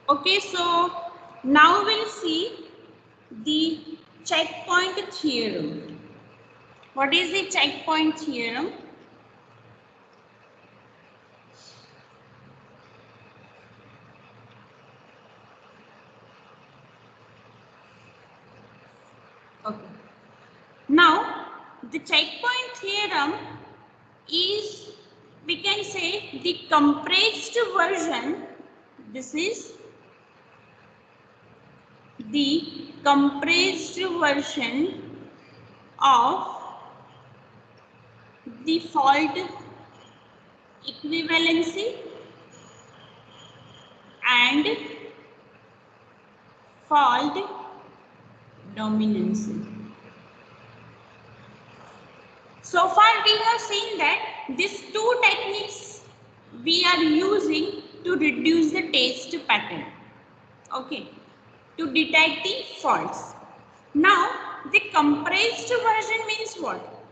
Okay, so now we'll see the checkpoint theorem. What is the checkpoint theorem? Okay. Now, the checkpoint theorem is, we can say, the compressed version. This is the compressed version of the fault equivalency and fault dominancy. So far we have seen that these two techniques we are using to reduce the test pattern, okay, to detect the faults. Now the compressed version means what?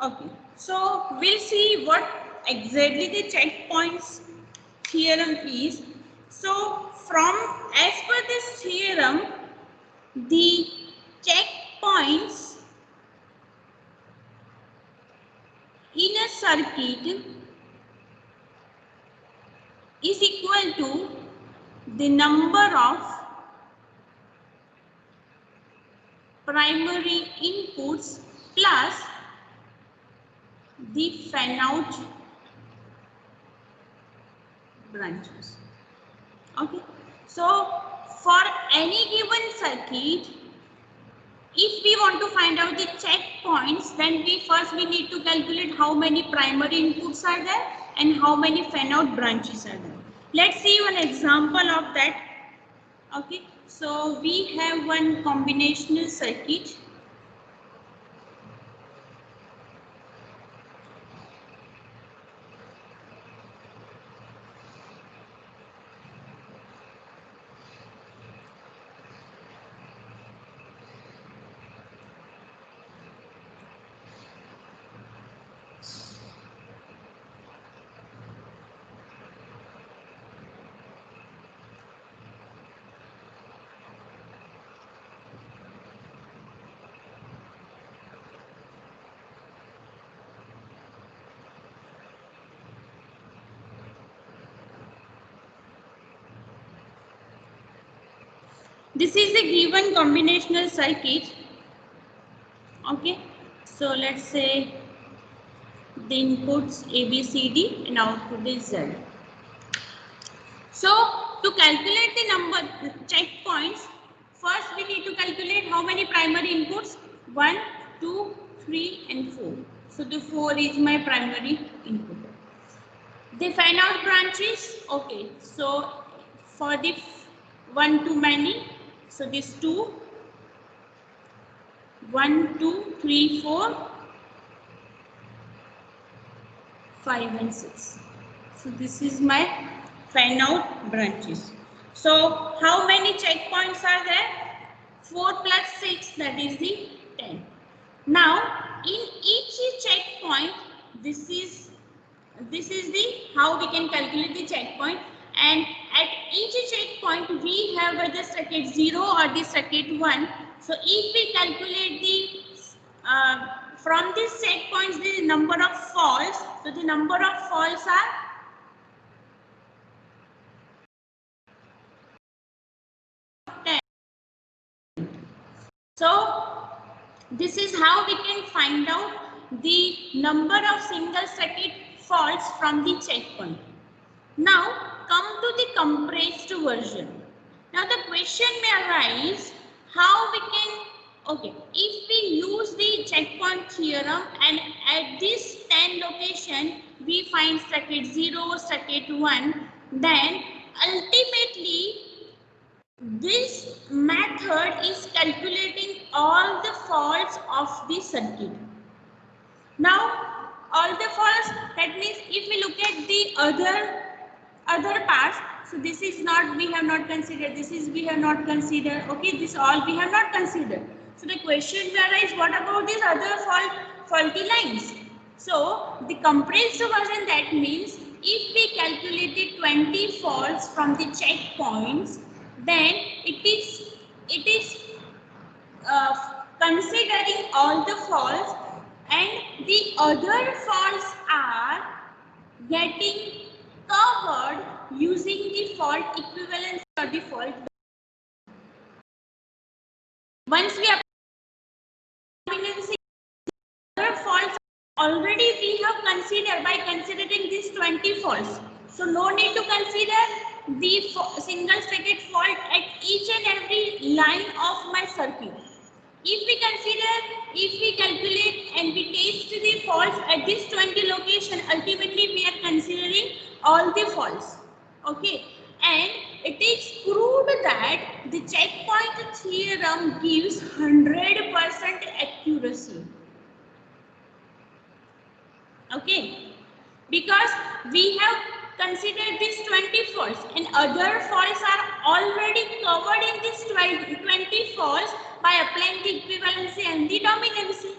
Okay, so we'll see what exactly the checkpoints theorem is. So from, as per this theorem, the checkpoints in a circuit is equal to the number of primary inputs plus the fan-out branches. Okay, so for any given circuit, if we want to find out the checkpoints, then we need to calculate how many primary inputs are there and how many fan-out branches are there. Let's see one example of that. Okay, so we have one combinational circuit. This is the given combinational circuit. Okay, so let's say the inputs A, B, C, D and output is Z. So to calculate the number checkpoints, first we need to calculate how many primary inputs, 1, 2, 3 and 4. So the 4 is my primary input. The fan out branches, okay, so for the 1 too many, so this 2, 1, 2, 3, 4, 5 and 6. So this is my fan out branches. So how many checkpoints are there? 4 plus 6, that is the 10. Now in each checkpoint, this is the how we can calculate the checkpoint, and at each checkpoint we have whether circuit 0 or the circuit 1. So if we calculate the from these checkpoints the number of faults, so the number of faults are so this is how we can find out the number of single circuit faults from the checkpoint. Now come to the compressed version. Now the question may arise how we can, okay, if we use the checkpoint theorem and at this 10 location we find circuit 0, circuit 1, then ultimately this method is calculating all the faults of the circuit. Now, all the faults, that means if we look at the other parts, so this is not, we have not considered, this is we have not considered, okay, this all we have not considered. So the question will arise, what about these other faulty lines? So the compressed version, that means if we calculate the 20 faults from the checkpoints, then it is considering all the faults, and the other faults are getting covered using the fault equivalence or the fault. Once we apply other faults, already we have considered by considering these 20 faults. So no need to consider the single stated fault at each and every line of my circuit. If we calculate and we test the faults at this 20 location, ultimately we are considering all the faults. Okay, and it is proved that the checkpoint theorem gives 100% accuracy. Okay, because we have considered these 20 faults and other faults are already covered in this 20 faults by applying the equivalency and the dominancy.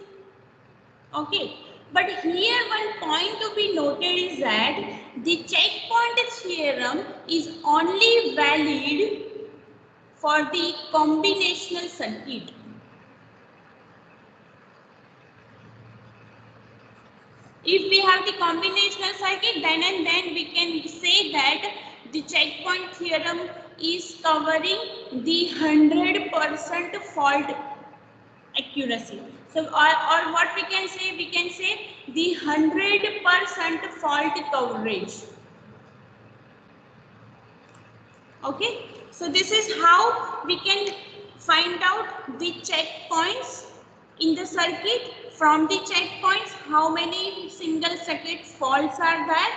Okay, but here one point to be noted is that the checkpoint theorem is only valid for the combinational circuit. If we have the combinational circuit, then and then we can say that the checkpoint theorem is covering the 100% fault accuracy. So, or what we can say the 100% fault coverage. Okay, so this is how we can find out the checkpoints in the circuit. From the checkpoints, how many single circuit faults are there.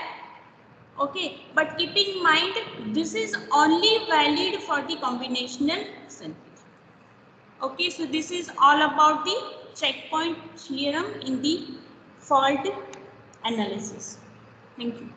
Okay, but keep in mind this is only valid for the combinational circuit. Okay, so this is all about the checkpoint theorem in the fault analysis. Thank you.